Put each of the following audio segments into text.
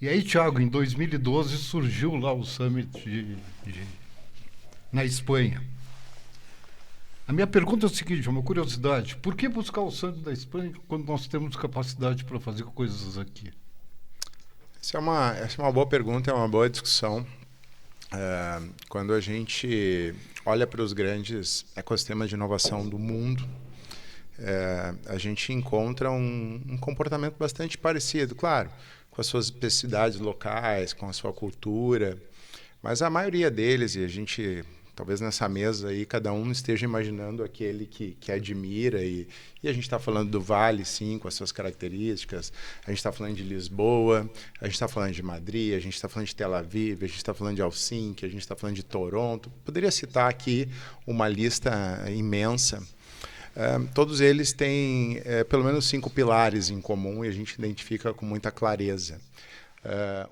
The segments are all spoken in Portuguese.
E aí, Thiago, em 2012 surgiu lá o Summit na Espanha. A minha pergunta é o seguinte, uma curiosidade. Por que buscar o Summit da Espanha quando nós temos capacidade para fazer coisas aqui? Essa é uma boa pergunta, é uma boa discussão. Quando a gente olha para os grandes ecossistemas de inovação do mundo, a gente encontra um comportamento bastante parecido, claro, com as suas especificidades locais, com a sua cultura, mas a maioria deles, e a gente, talvez nessa mesa aí, cada um esteja imaginando aquele que admira, e a gente está falando do Vale, sim, com as suas características, a gente está falando de Lisboa, a gente está falando de Madrid, a gente está falando de Tel Aviv, a gente está falando de Helsinki, a gente está falando de Toronto. Poderia citar aqui uma lista imensa. Todos eles têm pelo menos 5 pilares em comum e a gente identifica com muita clareza.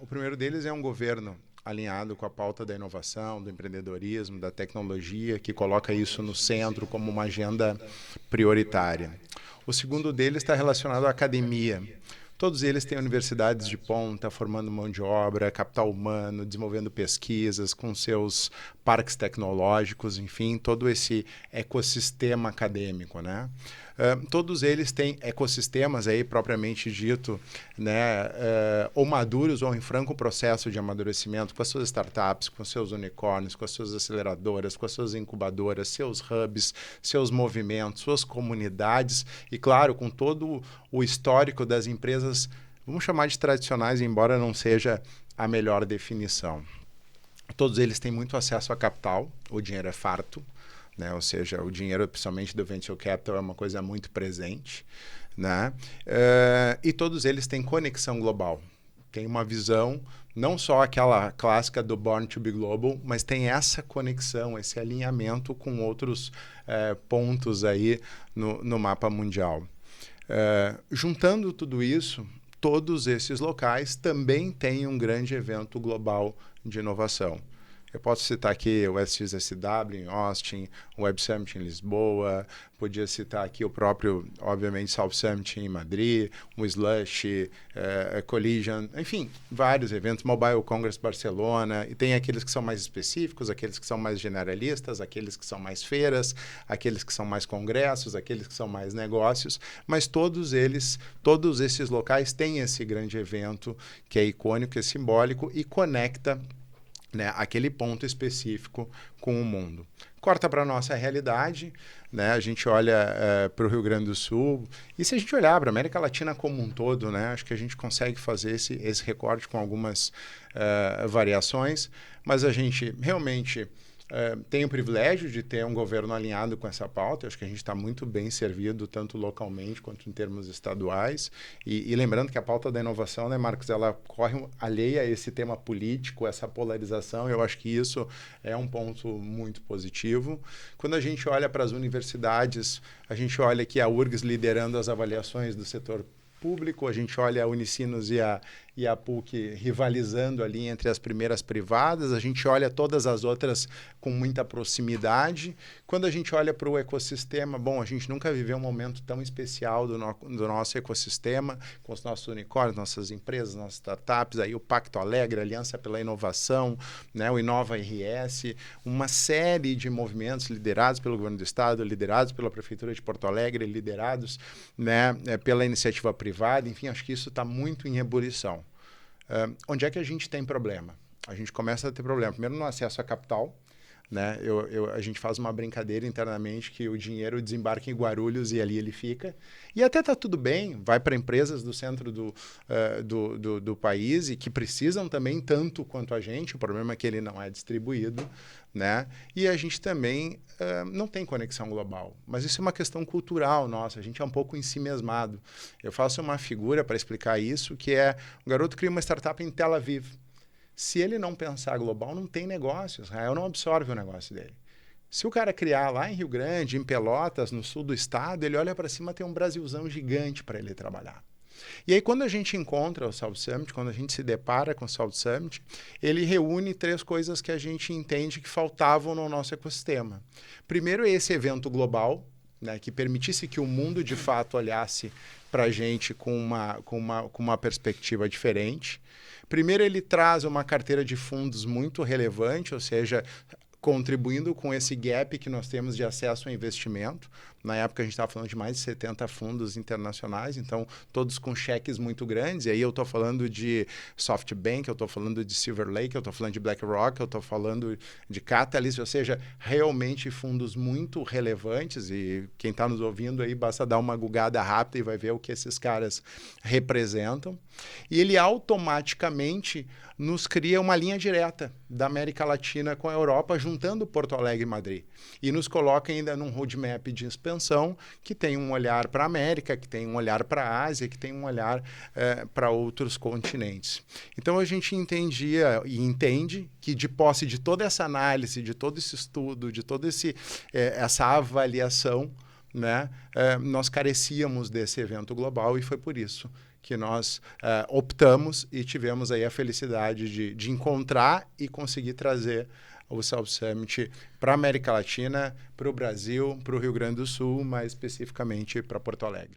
O primeiro deles é um governo alinhado com a pauta da inovação, do empreendedorismo, da tecnologia, que coloca isso no centro como uma agenda prioritária. O segundo deles está relacionado à academia. Todos eles têm universidades de ponta, formando mão de obra, capital humano, desenvolvendo pesquisas com seus parques tecnológicos, enfim, todo esse ecossistema acadêmico, né? Todos eles têm ecossistemas aí propriamente dito, né, ou maduros ou em franco processo de amadurecimento com as suas startups, com seus unicórnios, com as suas aceleradoras, com as suas incubadoras, seus hubs, seus movimentos, suas comunidades e, claro, com todo o histórico das empresas, vamos chamar de tradicionais, embora não seja a melhor definição. Todos eles têm muito acesso a capital, o dinheiro é farto, né? Ou seja, o dinheiro, principalmente do venture capital, é uma coisa muito presente, né? E todos eles têm conexão global. Tem uma visão, não só aquela clássica do Born to be Global, mas tem essa conexão, esse alinhamento com outros pontos aí no mapa mundial. Juntando tudo isso, todos esses locais também têm um grande evento global de inovação. Eu posso citar aqui o SXSW em Austin, o Web Summit em Lisboa, podia citar aqui o próprio, obviamente, South Summit em Madrid, o Slush, Collision, enfim, vários eventos, Mobile Congress Barcelona, e tem aqueles que são mais específicos, aqueles que são mais generalistas, aqueles que são mais feiras, aqueles que são mais congressos, aqueles que são mais negócios, mas todos esses locais têm esse grande evento que é icônico, é simbólico e conecta, né, aquele ponto específico com o mundo. Corta para a nossa realidade, né, a gente olha para o Rio Grande do Sul, e se a gente olhar para a América Latina como um todo, né, acho que a gente consegue fazer esse recorte com algumas variações, mas a gente realmente tem o privilégio de ter um governo alinhado com essa pauta. Eu acho que a gente está muito bem servido, tanto localmente quanto em termos estaduais. E lembrando que a pauta da inovação, né, Marcos, ela corre alheia a esse tema político, essa polarização. Eu acho que isso é um ponto muito positivo. Quando a gente olha para as universidades, a gente olha aqui a URGS liderando as avaliações do setor público, a gente olha a Unicinos e a PUC rivalizando ali entre as primeiras privadas, a gente olha todas as outras com muita proximidade. Quando a gente olha para o ecossistema, bom, a gente nunca viveu um momento tão especial do nosso ecossistema, com os nossos unicórnios, nossas empresas, nossas startups, aí o Pacto Alegre, a Aliança pela Inovação, né, o Inova RS, uma série de movimentos liderados pelo governo do estado, liderados pela Prefeitura de Porto Alegre, liderados, né, pela iniciativa privada, enfim, acho que isso está muito em ebulição. Onde é que a gente tem problema? A gente começa a ter problema, primeiro no acesso a capital, né? A gente faz uma brincadeira internamente que o dinheiro desembarca em Guarulhos e ali ele fica. E até está tudo bem, vai para empresas do centro do país e que precisam também tanto quanto a gente, o problema é que ele não é distribuído, né? E a gente também não tem conexão global. Mas isso é uma questão cultural nossa, a gente é um pouco ensimesmado. Eu faço uma figura para explicar isso, que é um garoto cria uma startup em Tel Aviv. Se ele não pensar global, não tem negócio. Israel não absorve o negócio dele. Se o cara criar lá em Rio Grande, em Pelotas, no sul do estado, ele olha para cima, tem um Brasilzão gigante para ele trabalhar. E aí, quando a gente encontra o South Summit, quando a gente se depara com o South Summit, ele reúne 3 coisas que a gente entende que faltavam no nosso ecossistema. Primeiro, esse evento global, né, que permitisse que o mundo de fato olhasse para a gente com uma perspectiva diferente. Primeiro, ele traz uma carteira de fundos muito relevante, ou seja, contribuindo com esse gap que nós temos de acesso ao investimento. Na época, a gente estava falando de mais de 70 fundos internacionais, então todos com cheques muito grandes. E aí eu estou falando de SoftBank, eu estou falando de Silver Lake, eu estou falando de BlackRock, eu estou falando de Catalyst, ou seja, realmente fundos muito relevantes. E quem está nos ouvindo aí, basta dar uma googada rápida e vai ver o que esses caras representam. E ele automaticamente nos cria uma linha direta da América Latina com a Europa, juntando Porto Alegre e Madrid. E nos coloca ainda num roadmap de expansão que tem um olhar para a América, que tem um olhar para a Ásia, que tem um olhar para outros continentes. Então a gente entendia e entende que de posse de toda essa análise, de todo esse estudo, de toda essa avaliação, né, nós carecíamos desse evento global e foi por isso que nós optamos e tivemos aí a felicidade de encontrar e conseguir trazer o South Summit para a América Latina, para o Brasil, para o Rio Grande do Sul, mais especificamente para Porto Alegre.